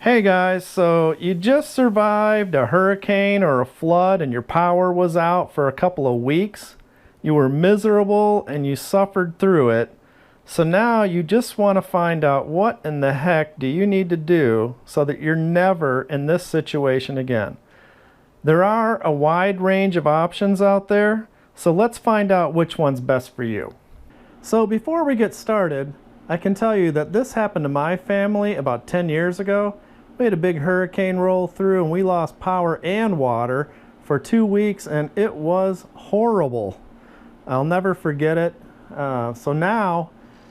Hey guys, so you just survived a hurricane or a flood and your power was out for a couple of weeks. You were miserable and you suffered through it. So now you just want to find out what in the heck do you need to do so that you're never in this situation again. There are a wide range of options out there, so let's find out which one's best for you. So before we get started, I can tell you that this happened to my family about 10 years ago. We had a big hurricane roll through and we lost power and water for 2 weeks and it was horrible. I'll never forget it. So now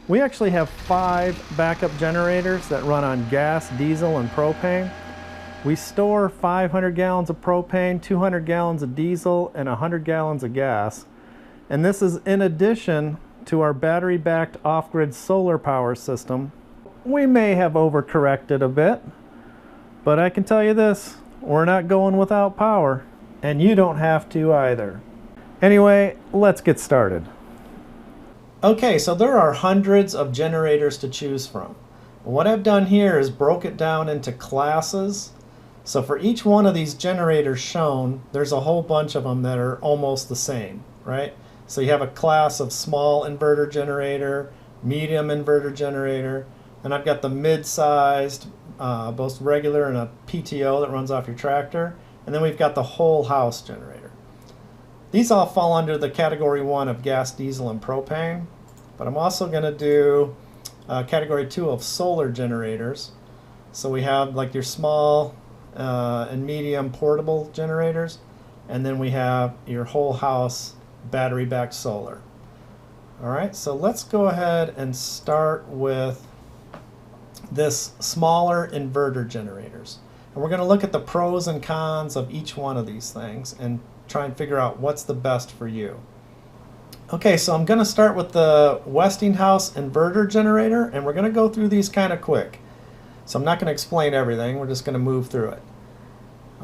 we actually have 5 backup generators that run on gas, diesel, and propane. We store 500 gallons of propane, 200 gallons of diesel, and 100 gallons of gas. And this is in addition to our battery-backed off-grid solar power system. We may have overcorrected a bit, but I can tell you this, we're not going without power, and you don't have to either. Anyway, let's get started. Okay, so there are hundreds of generators to choose from. What I've done here is broke it down into classes. So for each one of these generators shown, there's a whole bunch of them that are almost the same, right? So you have a class of small inverter generator, medium inverter generator, and I've got the mid-sized, both regular and a PTO that runs off your tractor, and then we've got the whole house generator. These all fall under the category 1 of gas, diesel, and propane, but I'm also going to do category 2 of solar generators. So we have like your small and medium portable generators, and then we have your whole house battery-backed solar. All right, so let's go ahead and start with this smaller inverter generators. And we're going to look at the pros and cons of each one of these things and try and figure out what's the best for you. Okay, so I'm going to start with the Westinghouse Inverter generator, and we're going to go through these kind of quick. So I'm not going to explain everything, we're just going to move through it.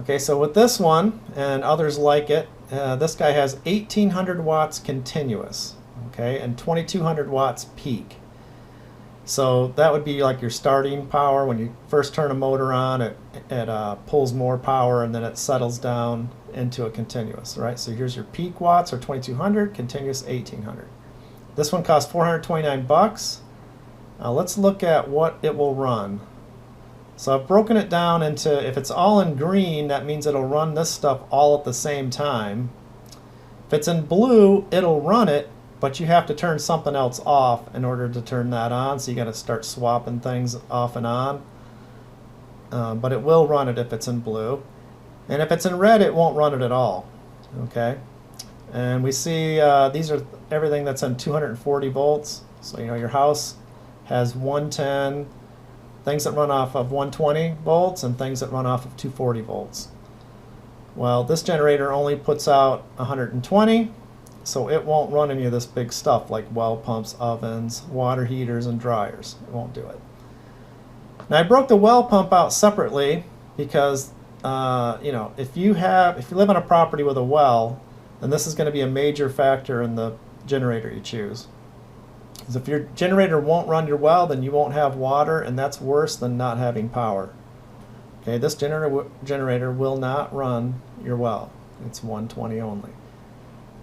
Okay, so with this one, and others like it, this guy has 1800 watts continuous, okay, and 2200 watts peak. So that would be like your starting power. When you first turn a motor on, it pulls more power and then it settles down into a continuous, right? So here's your peak watts are 2200, continuous 1800. This one costs 429 bucks. Let's look at what it will run. So I've broken it down into, if it's all in green, that means it'll run this stuff all at the same time. If it's in blue, it'll run it, but you have to turn something else off in order to turn that on, so you got to start swapping things off and on. But it will run it if it's in blue. And if it's in red, it won't run it at all. Okay? And we see these are everything that's in 240 volts. So you know your house has 110, things that run off of 120 volts and things that run off of 240 volts. Well, this generator only puts out 120, so it won't run any of this big stuff like well pumps, ovens, water heaters, and dryers. It won't do it. Now I broke the well pump out separately because you know, if you live on a property with a well, then this is going to be a major factor in the generator you choose. Because if your generator won't run your well, then you won't have water, and that's worse than not having power. Okay, this generator will not run your well. It's 120 only.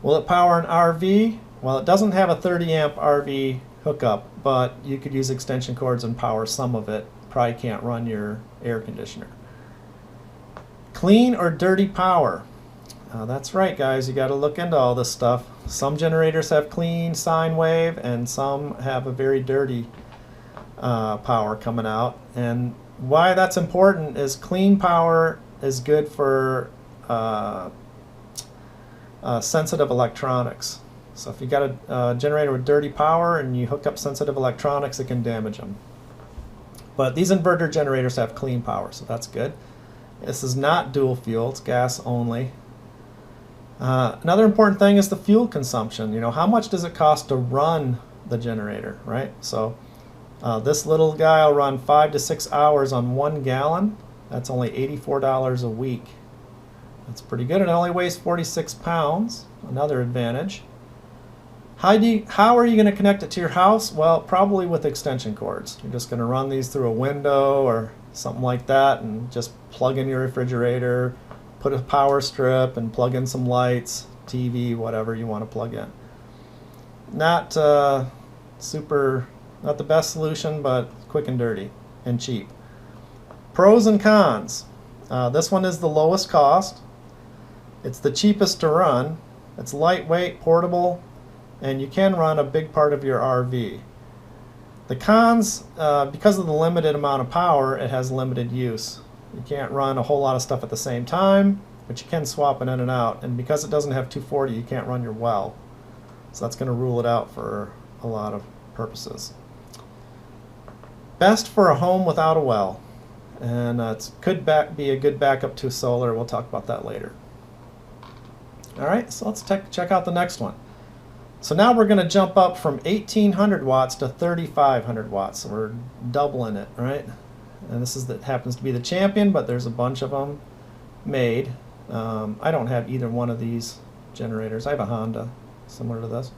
Will it power an RV? Well, it doesn't have a 30 amp RV hookup, but you could use extension cords and power some of it. Probably can't run your air conditioner. Clean or dirty power? That's right, guys, you got to look into all this stuff. Some generators have clean sine wave and some have a very dirty power coming out. And why that's important is clean power is good for sensitive electronics. So if you got a generator with dirty power and you hook up sensitive electronics, it can damage them. But these inverter generators have clean power, so that's good. This is not dual fuel, it's gas only. Another important thing is the fuel consumption. You know, how much does it cost to run the generator, right? So this little guy will run 5 to 6 hours on 1 gallon. That's only $84 a week. That's pretty good. It only weighs 46 pounds, another advantage. How are you going to connect it to your house? Well, probably with extension cords. You're just going to run these through a window or something like that, and just plug in your refrigerator, put a power strip, and plug in some lights, TV, whatever you want to plug in. Not not the best solution, but quick and dirty and cheap. Pros and cons. This one is the lowest cost. It's the cheapest to run. It's lightweight, portable, and you can run a big part of your RV. The cons, because of the limited amount of power, it has limited use. You can't run a whole lot of stuff at the same time, but you can swap it in and out. And because it doesn't have 240, you can't run your well. So that's going to rule it out for a lot of purposes. Best for a home without a well. And it could be a good backup to solar. We'll talk about that later. All right, so let's check out the next one. So now we're going to jump up from 1800 watts to 3500 watts. So we're doubling it, right? And this happens to be the Champion, but there's a bunch of them made. I don't have either one of these generators. I have a Honda similar to this.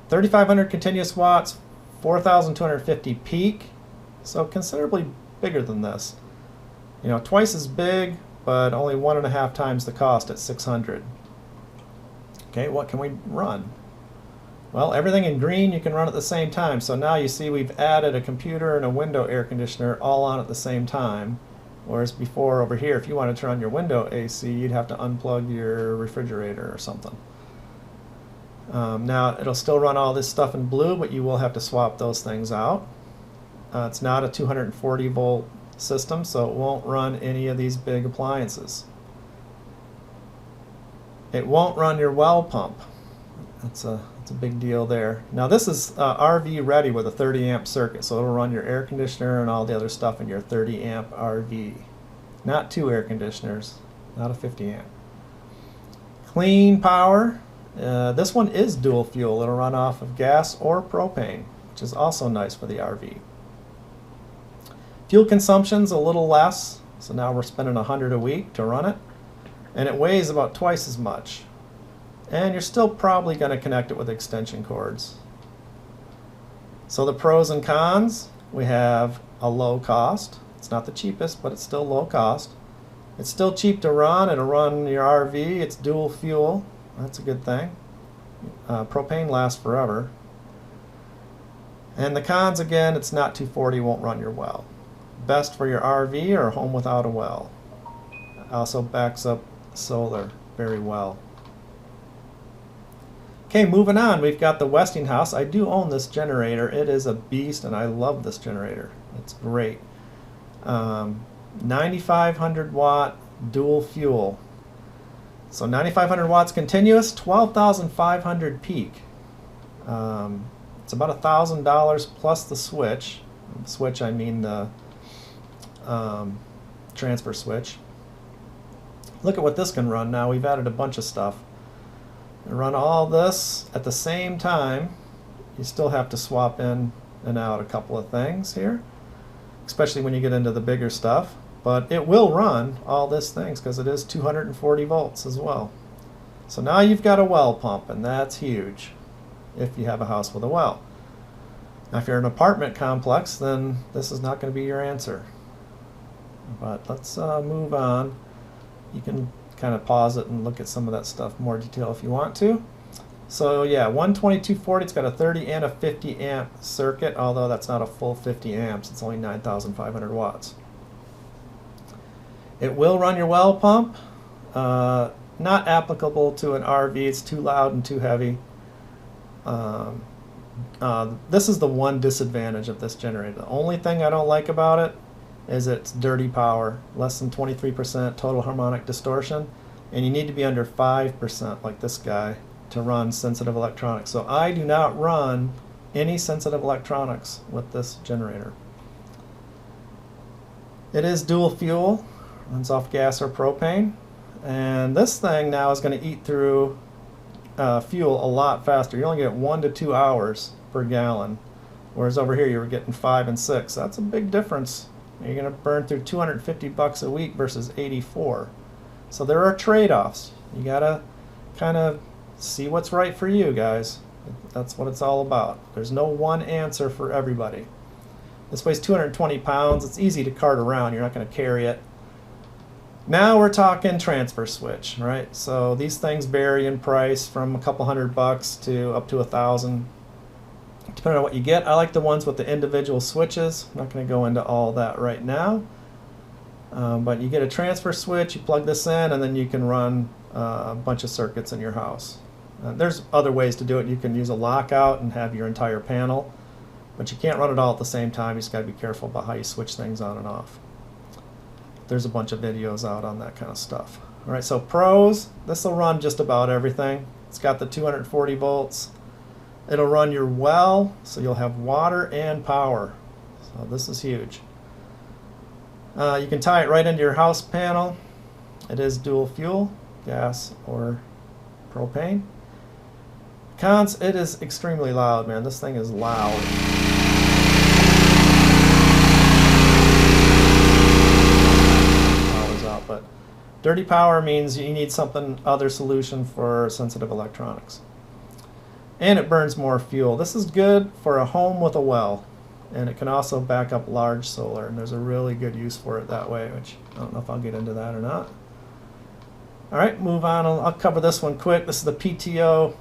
3500 continuous watts, 4250 peak. So considerably bigger than this. You know, twice as big, but only 1.5 times the cost at 600. Okay, what can we run? Well, everything in green you can run at the same time. So now you see we've added a computer and a window air conditioner all on at the same time. Whereas before over here, if you wanted to turn on your window AC, you'd have to unplug your refrigerator or something. Now it'll still run all this stuff in blue, but you will have to swap those things out. It's not a 240 volt system, so it won't run any of these big appliances. It won't run your well pump. That's a big deal there. Now this is RV ready with a 30 amp circuit, so it'll run your air conditioner and all the other stuff in your 30 amp RV. Not 2 air conditioners, not a 50 amp. Clean power. This one is dual fuel. It'll run off of gas or propane, which is also nice for the RV. Fuel consumption's a little less, so now we're spending $100 a week to run it. And it weighs about twice as much. And you're still probably going to connect it with extension cords. So the pros and cons, we have a low cost. It's not the cheapest, but it's still low cost. It's still cheap to run. It'll run your RV. It's dual fuel. That's a good thing. Propane lasts forever. And the cons, again, it's not 240, won't run your well. Best for your RV or home without a well. Also backs up solar very well. Okay, moving on, we've got the Westinghouse. I do own this generator. It is a beast, and I love this generator. It's great. 9,500 watt dual fuel. So 9,500 watts continuous, 12,500 peak. It's about $1,000 plus the switch. Switch, I mean the transfer switch. Look at what this can run now. We've added a bunch of stuff. Run all this at the same time. You still have to swap in and out a couple of things here, especially when you get into the bigger stuff. But it will run all these things because it is 240 volts as well. So now you've got a well pump, and that's huge if you have a house with a well. Now if you're in an apartment complex, then this is not going to be your answer. But let's move on. You can kind of pause it and look at some of that stuff in more detail if you want to. So yeah, 12240, it's got a 30 and a 50 amp circuit, although that's not a full 50 amps, it's only 9,500 watts. It will run your well pump. Not applicable to an RV, it's too loud and too heavy. This is the one disadvantage of this generator. The only thing I don't like about it is it's dirty power, less than 23% total harmonic distortion, and you need to be under 5% like this guy to run sensitive electronics. So I do not run any sensitive electronics with this generator. It is dual fuel, runs off gas or propane, and this thing now is going to eat through fuel a lot faster. You only get 1 to 2 hours per gallon, whereas over here you were getting 5 and 6. That's a big difference. You're going to burn through $250 a week versus 84. So there are trade-offs. You got to kind of see what's right for you, guys. That's what it's all about. There's no one answer for everybody. This weighs 220 pounds. It's easy to cart around. You're not going to carry it. Now we're talking transfer switch, right? So these things vary in price from a couple $100 to up to $1,000, depending on what you get. I like the ones with the individual switches. I'm not going to go into all that right now. But you get a transfer switch, you plug this in, and then you can run a bunch of circuits in your house. There's other ways to do it. You can use a lockout and have your entire panel, but you can't run it all at the same time. You just got to be careful about how you switch things on and off. There's a bunch of videos out on that kind of stuff. All right, so pros, this will run just about everything. It's got the 240 volts. It'll run your well, so you'll have water and power. So this is huge. You can tie it right into your house panel. It is dual fuel, gas or propane. Cons, it is extremely loud, man. This thing is loud. Power's out, but dirty power means you need something other solution for sensitive electronics. And it burns more fuel. This is good for a home with a well. And it can also back up large solar, and there's a really good use for it that way, which I don't know if I'll get into that or not. All right, move on. I'll cover this one quick. This is the PTO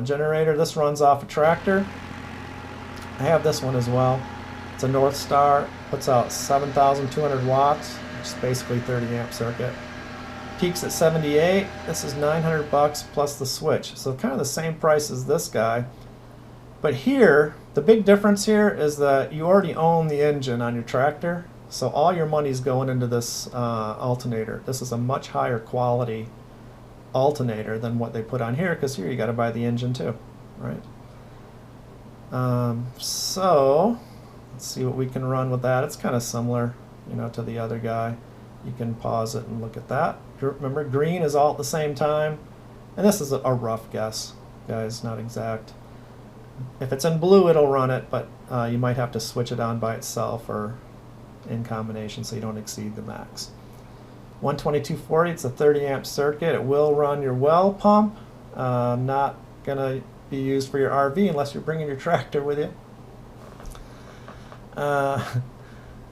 generator. This runs off a tractor. I have this one as well. It's a North Star. Puts out 7,200 watts, which is basically 30 amp circuit. Peaks at 78. This is $900 plus the switch. So kind of the same price as this guy. But here, the big difference here is that you already own the engine on your tractor, so all your money's going into this alternator. This is a much higher quality alternator than what they put on here, because here you got to buy the engine too, right? So let's see what we can run with that. It's kind of similar, you know, to the other guy. You can pause it and look at that. Remember, green is all at the same time, and this is a rough guess, guys, not exact. If it's in blue, it'll run it, but you might have to switch it on by itself or in combination so you don't exceed the max. 12240, it's a 30 amp circuit. It will run your well pump. Not going to be used for your RV unless you're bringing your tractor with you.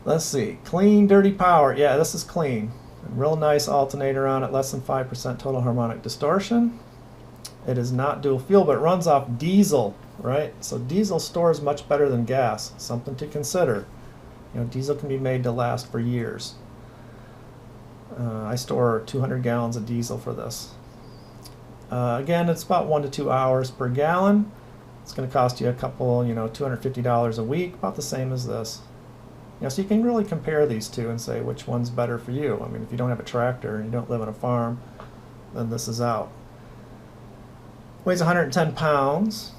Let's see, clean, dirty power. Yeah, this is clean. Real nice alternator on it, less than 5% total harmonic distortion. It is not dual fuel, but it runs off diesel, right? So diesel stores much better than gas. Something to consider. You know, diesel can be made to last for years. I store 200 gallons of diesel for this. Again, it's about 1 to 2 hours per gallon. It's going to cost you a couple, you know, $250 a week, about the same as this. You know, so you can really compare these two and say which one's better for you. I mean, if you don't have a tractor and you don't live on a farm, then this is out. Weighs 110 pounds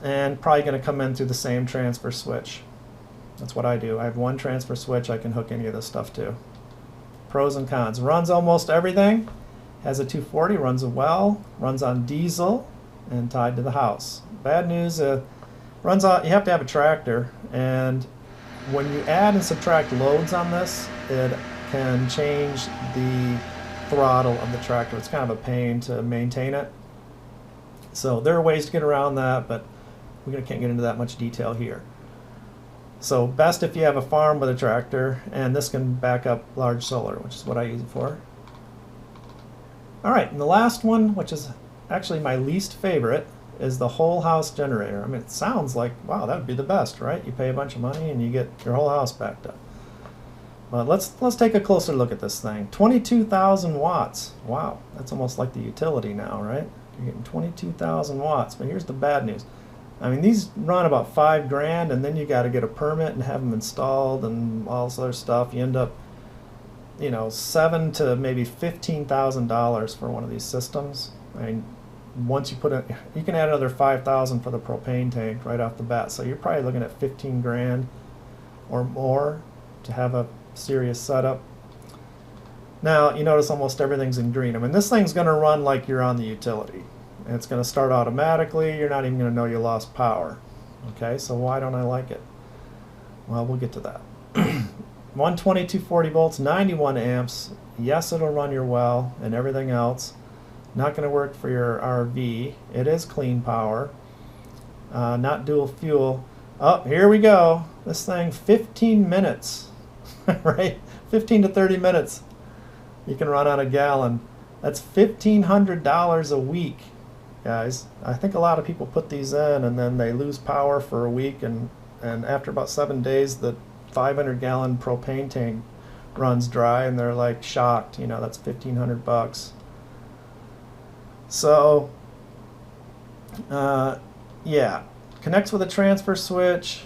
and probably going to come in through the same transfer switch. That's what I do. I have one transfer switch I can hook any of this stuff to. Pros and cons. Runs almost everything. Has a 240, runs a well, runs on diesel, and tied to the house. Bad news, runs on, you have to have a tractor, and when you add and subtract loads on this, it can change the throttle of the tractor. It's kind of a pain to maintain it. So there are ways to get around that, but we can't get into that much detail here. So best if you have a farm with a tractor, and this can back up large solar, which is what I use it for. All right, and the last one, which is actually my least favorite, is the whole house generator. I mean, it sounds like, wow, that would be the best, right? You pay a bunch of money and you get your whole house backed up. But let's take a closer look at this thing. 22,000 watts. Wow, that's almost like the utility now, right? You're getting 22,000 watts. But here's the bad news. I mean, these run about $5 grand, and then you got to get a permit and have them installed and all this other stuff. You end up, you know, $7,000 to maybe $15,000 for one of these systems. I mean, once you put it, you can add another $5,000 for the propane tank right off the bat. So you're probably looking at 15 grand or more to have a serious setup. Now, you notice almost everything's in green. I mean, this thing's going to run like you're on the utility. And it's going to start automatically. You're not even going to know you lost power. Okay, so why don't I like it? Well, we'll get to that. 120, 240 volts, 91 amps. Yes, it'll run your well and everything else. Not going to work for your RV. It is clean power. Not dual fuel. Oh, here we go. This thing, 15 minutes, right? 15 to 30 minutes. You can run on a gallon. That's $1,500 a week, guys. I think a lot of people put these in and then they lose power for a week, and after about 7 days, the 500-gallon propane tank runs dry, and they're like shocked. You know, that's $1,500. So, yeah, connects with a transfer switch.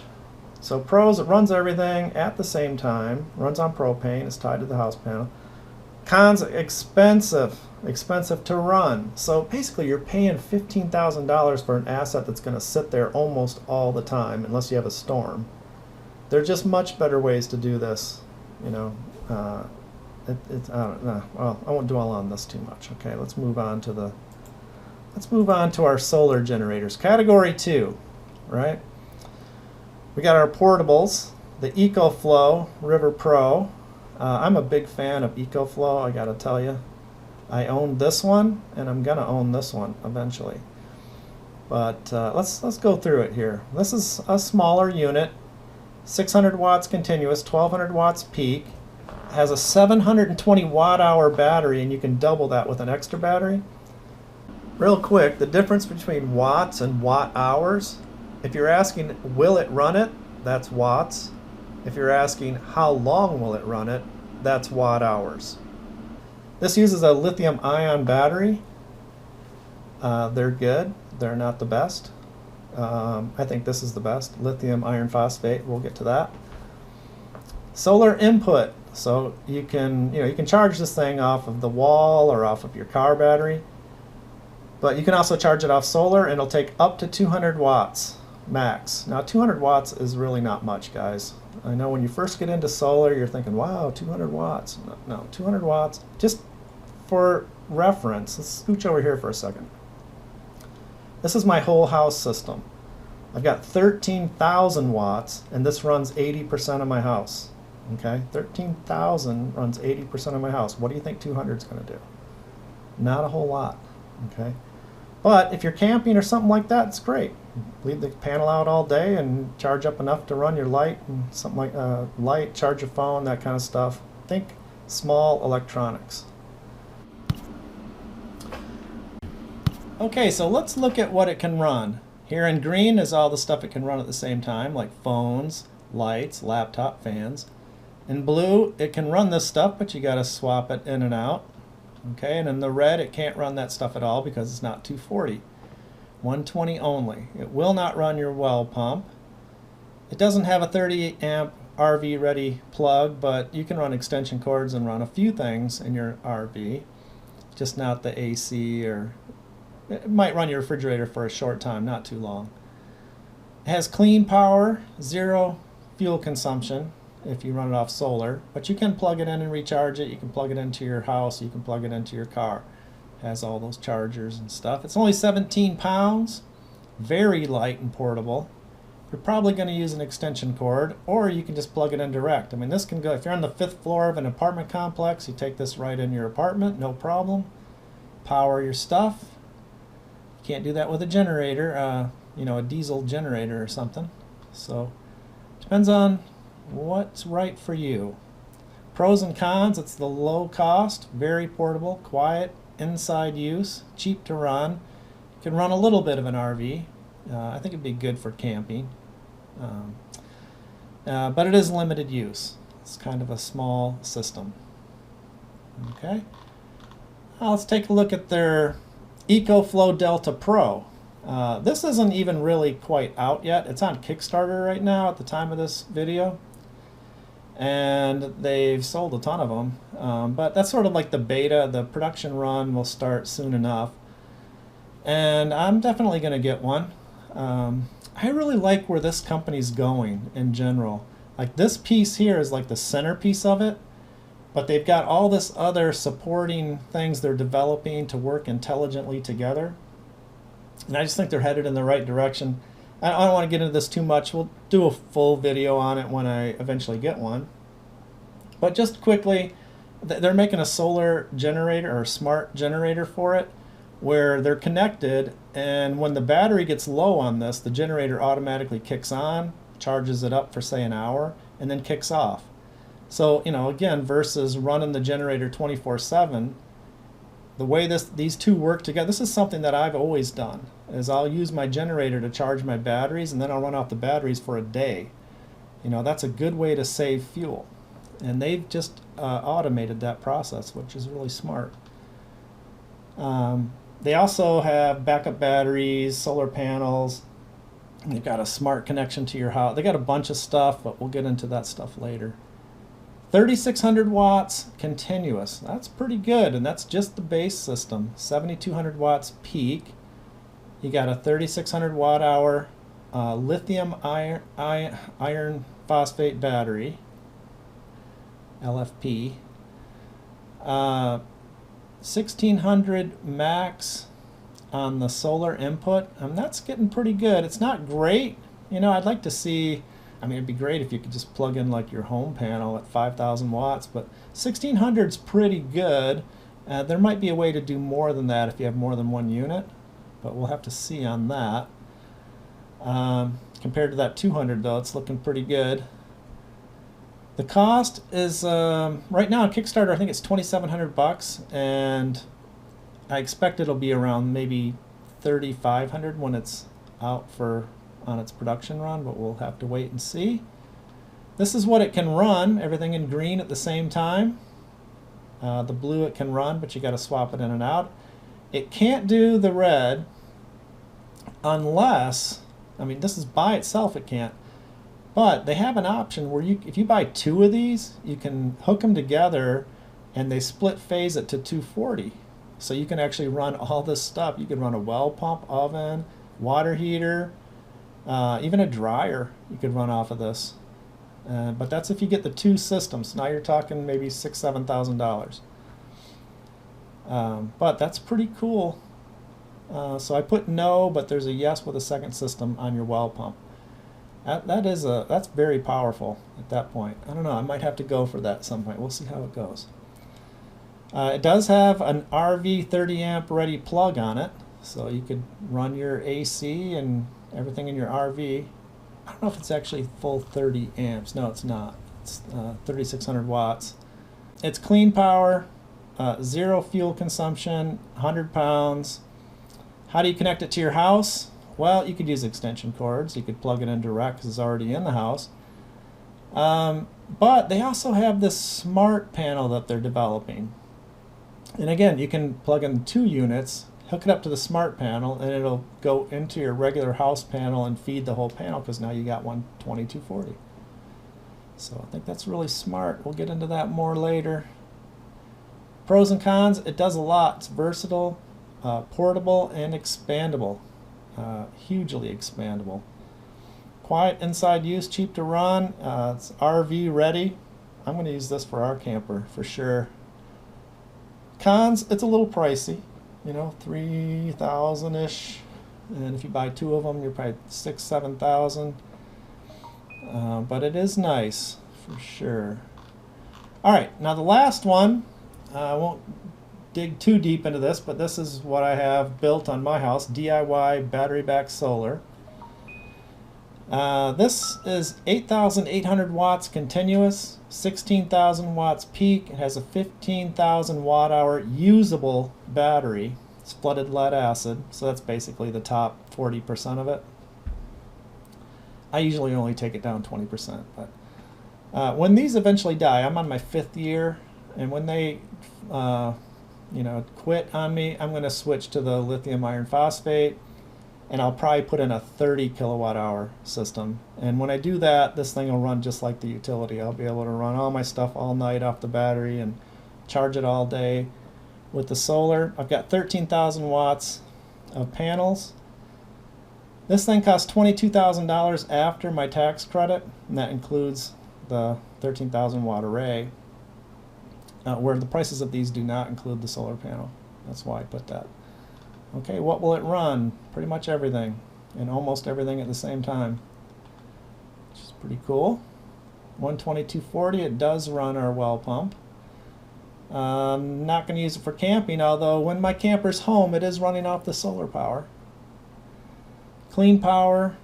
So pros, it runs everything at the same time, runs on propane, it's tied to the house panel. Cons, expensive to run. So basically you're paying $15,000 for an asset that's going to sit there almost all the time unless you have a storm. There are just much better ways to do this, you know. I don't know. Well, I won't dwell on this too much. Okay, let's move on to our solar generators. Category 2, right? We got our portables, the EcoFlow River Pro. I'm a big fan of EcoFlow, I gotta tell you. I own this one, and I'm gonna own this one eventually. But let's go through it here. This is a smaller unit, 600 watts continuous, 1200 watts peak. It has a 720 watt-hour battery, and you can double that with an extra battery. Real quick, the difference between watts and watt-hours. If you're asking, will it run it? That's watts. If you're asking, how long will it run it? That's watt-hours. This uses a lithium-ion battery. They're good. They're not the best. I think this is the best. Lithium iron phosphate. We'll get to that. Solar input. So you can charge this thing off of the wall or off of your car battery. But you can also charge it off solar, and it'll take up to 200 watts max. Now 200 watts is really not much, guys. I know when you first get into solar, you're thinking, wow, 200 watts. No, 200 watts. Just for reference, let's scooch over here for a second. This is my whole house system. I've got 13,000 watts, and this runs 80% of my house. Okay, 13,000 runs 80% of my house. What do you think 200 is going to do? Not a whole lot. Okay, but if you're camping or something like that, it's great. Leave the panel out all day and charge up enough to run your light and something like light, charge your phone, that kind of stuff. Think small electronics. Okay, so let's look at what it can run. Here in green is all the stuff it can run at the same time, like phones, lights, laptop, fans. In blue, it can run this stuff, but you got to swap it in and out. Okay, and in the red, it can't run that stuff at all because it's not 240. 120 only. It will not run your well pump. It doesn't have a 30 amp RV ready plug, but you can run extension cords and run a few things in your RV, just not the AC, or it might run your refrigerator for a short time, not too long. It has clean power, zero fuel consumption if you run it off solar, but you can plug it in and recharge it. You can plug it into your house, you can plug it into your car. It has all those chargers and stuff. It's only 17 pounds, very light and portable. You're probably going to use an extension cord, or you can just plug it in direct. I mean, this can go, if you're on the 5th floor of an apartment complex, you take this right in your apartment, no problem. Power your stuff. You can't do that with a generator, you know, a diesel generator or something. So, depends on what's right for you. Pros and cons, it's the low cost, very portable, quiet, inside use, cheap to run. You can run a little bit of an RV. I think it'd be good for camping. But it is limited use. It's kind of a small system. Okay. Now let's take a look at their EcoFlow Delta Pro. This isn't even really quite out yet. It's on Kickstarter right now at the time of this video. And they've sold a ton of them, but that's sort of like the beta. The production run will start soon enough, and I'm definitely going to get one. I really like where this company's going in general. Like this piece here is like the centerpiece of it, but they've got all this other supporting things they're developing to work intelligently together, and I just think they're headed in the right direction. I don't want to get into this too much. We'll do a full video on it when I eventually get one. But just quickly, they're making a solar generator or smart generator for it where they're connected, and when the battery gets low on this, the generator automatically kicks on charges it up for say an hour, and then kicks off. So, you know, again, versus running the generator 24/7, the way these two work together, this is something that I've always done, is I'll use my generator to charge my batteries, and then I'll run off the batteries for a day. You know, that's a good way to save fuel. And they've just automated that process, which is really smart. They also have backup batteries, solar panels. They've got a smart connection to your house. They got a bunch of stuff, but we'll get into that stuff later. 3,600 watts continuous. That's pretty good, and that's just the base system. 7,200 watts peak. You got a 3,600 watt hour lithium iron phosphate battery, LFP. 1,600 max on the solar input. That's getting pretty good. It's not great. You know, I'd like to see, I mean, it'd be great if you could just plug in like your home panel at 5,000 watts, but 1,600 is pretty good. There might be a way to do more than that if you have more than one unit, but we'll have to see on that. Compared to that 200 though, it's looking pretty good. The cost is, right now on Kickstarter, I think it's $2,700, and I expect it'll be around maybe $3,500 when it's out on its production run, but we'll have to wait and see. This is what it can run, everything in green at the same time. The blue it can run, but you got to swap it in and out. It can't do the red unless, I mean, this is by itself it can't. But they have an option where if you buy two of these, you can hook them together and they split phase it to 240. So you can actually run all this stuff. You can run a well pump, oven, water heater, even a dryer you could run off of this. But that's if you get the two systems. Now you're talking maybe $6,000, $7,000. But that's pretty cool. So I put no, but there's a yes with a second system on your well pump. That's very powerful at that point. I don't know, I might have to go for that at some point. We'll see how it goes. It does have an RV 30 amp ready plug on it, so you could run your AC and everything in your RV. I don't know if it's actually full 30 amps. No, it's not. It's 3,600 watts. It's clean power, zero fuel consumption, 100 pounds. How do you connect it to your house? Well, you could use extension cords. You could plug it in direct because it's already in the house. But they also have this smart panel that they're developing. And again, you can plug in 2 units, hook it up to the smart panel, and it'll go into your regular house panel and feed the whole panel, because now you got one 2240. So I think that's really smart. We'll get into that more later. Pros and cons, it does a lot. It's versatile, portable, and expandable. Hugely expandable. Quiet inside use, cheap to run. It's RV ready. I'm going to use this for our camper for sure. Cons, it's a little pricey, you know, $3,000-ish, and if you buy 2 of them, you're probably $6,000, $7,000. But it is nice for sure. All right, now the last one, I won't dig too deep into this, but this is what I have built on my house, DIY battery back solar. This is 8,800 watts continuous, 16,000 watts peak. It has a 15,000 watt hour usable battery. It's flooded lead acid, so that's basically the top 40% of it. I usually only take it down 20%, but when these eventually die, I'm on my 5th year, and when they quit on me, I'm going to switch to the lithium iron phosphate, and I'll probably put in a 30 kilowatt hour system. And when I do that, this thing will run just like the utility. I'll be able to run all my stuff all night off the battery and charge it all day. With the solar, I've got 13,000 watts of panels. This thing costs $22,000 after my tax credit, and that includes the 13,000 watt array, where the prices of these do not include the solar panel. That's why I put that. Okay, what will it run? Pretty much everything, and almost everything at the same time, which is pretty cool. 12240, it does run our well pump. I'm not going to use it for camping, although when my camper's home, it is running off the solar power. Clean power,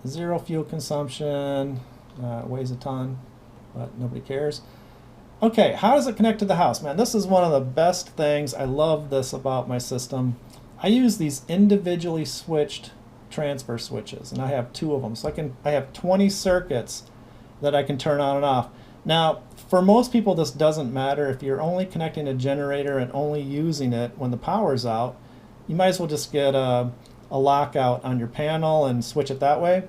Zero fuel consumption, weighs a ton, but nobody cares. Okay, how does it connect to the house? Man, this is one of the best things. I love this about my system. I use these individually switched transfer switches, and I have 2 of them. So I have 20 circuits that I can turn on and off. Now, for most people, this doesn't matter. If you're only connecting a generator and only using it when the power's out, you might as well just get a lockout on your panel and switch it that way,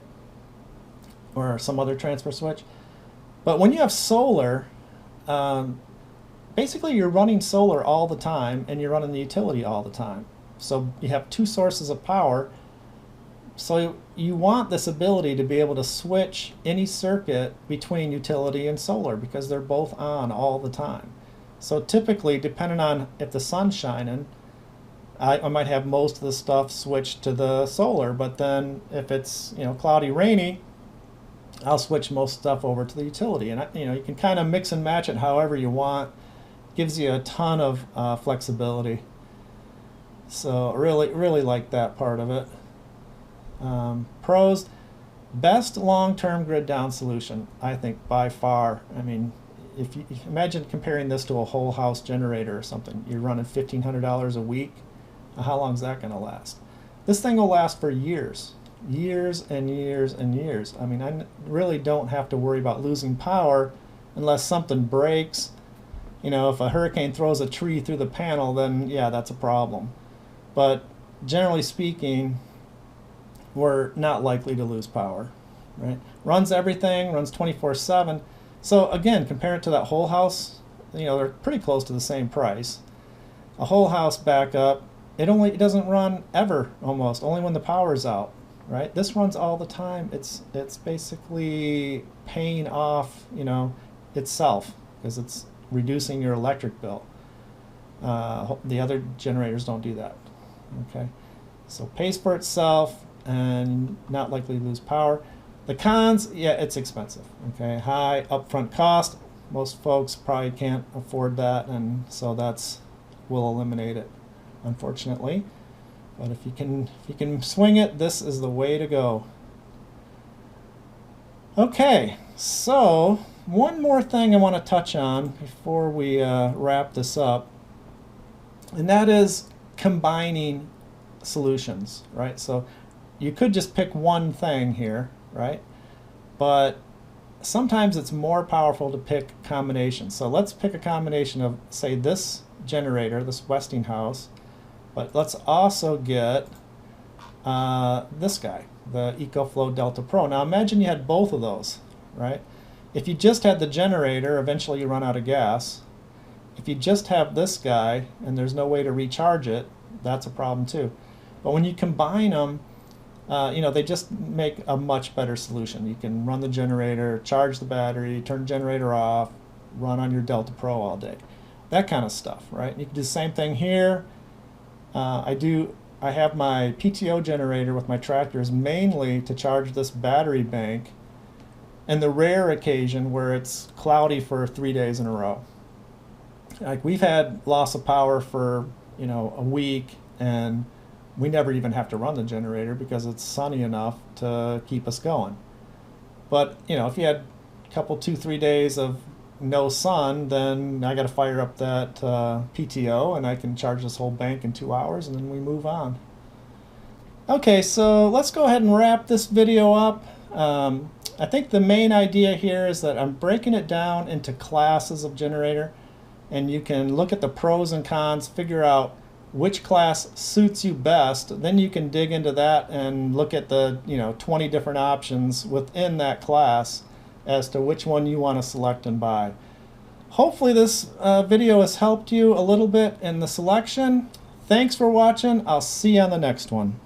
or some other transfer switch. But when you have solar, basically you're running solar all the time and you're running the utility all the time. So you have 2 sources of power. So you want this ability to be able to switch any circuit between utility and solar because they're both on all the time. So typically, depending on if the sun's shining, I might have most of the stuff switched to the solar, but then if it's cloudy, rainy, I'll switch most stuff over to the utility. And you can kind of mix and match it however you want. Gives you a ton of flexibility. So really like that part of it. Pros: best long-term grid down solution, I think, by far. I mean, if you imagine comparing this to a whole house generator or something, you're running $1,500 a week. How long is that going to last? This thing will last for years and years and years. I mean, I really don't have to worry about losing power unless something breaks. If a hurricane throws a tree through the panel, then yeah, that's a problem. But generally speaking, we're not likely to lose power, right? Runs everything, runs 24/7. So again, compare it to that whole house, they're pretty close to the same price. A whole house backup, it doesn't run ever, almost, only when the power's out, right? This runs all the time. It's basically paying off, itself, because it's reducing your electric bill. The other generators don't do that, okay? So pays for itself and not likely to lose power. The cons, yeah, it's expensive, okay? High upfront cost. Most folks probably can't afford that, and so will eliminate it, unfortunately. But if you can swing it, this is the way to go. Okay, so one more thing I want to touch on before we wrap this up, and that is combining solutions, right? So you could just pick one thing here, right? But sometimes it's more powerful to pick combinations. So let's pick a combination of, say, this generator, this Westinghouse, but let's also get this guy, the EcoFlow Delta Pro. Now imagine you had both of those, right? If you just had the generator, eventually you run out of gas. If you just have this guy and there's no way to recharge it, that's a problem too. But when you combine them, they just make a much better solution. You can run the generator, charge the battery, turn the generator off, run on your Delta Pro all day. That kind of stuff, right? You can do the same thing here. I have my PTO generator with my tractors mainly to charge this battery bank, and the rare occasion where it's cloudy for 3 days in a row. Like, we've had loss of power for a week, and we never even have to run the generator because it's sunny enough to keep us going. But if you had a couple, 2-3 days of no sun, then I got to fire up that PTO and I can charge this whole bank in 2 hours, and then we move on. Okay, so let's go ahead and wrap this video up. I think the main idea here is that I'm breaking it down into classes of generator, and you can look at the pros and cons, figure out which class suits you best. Then you can dig into that and look at the 20 different options within that class as to which one you want to select and buy. Hopefully this video has helped you a little bit in the selection. Thanks for watching. I'll see you on the next one.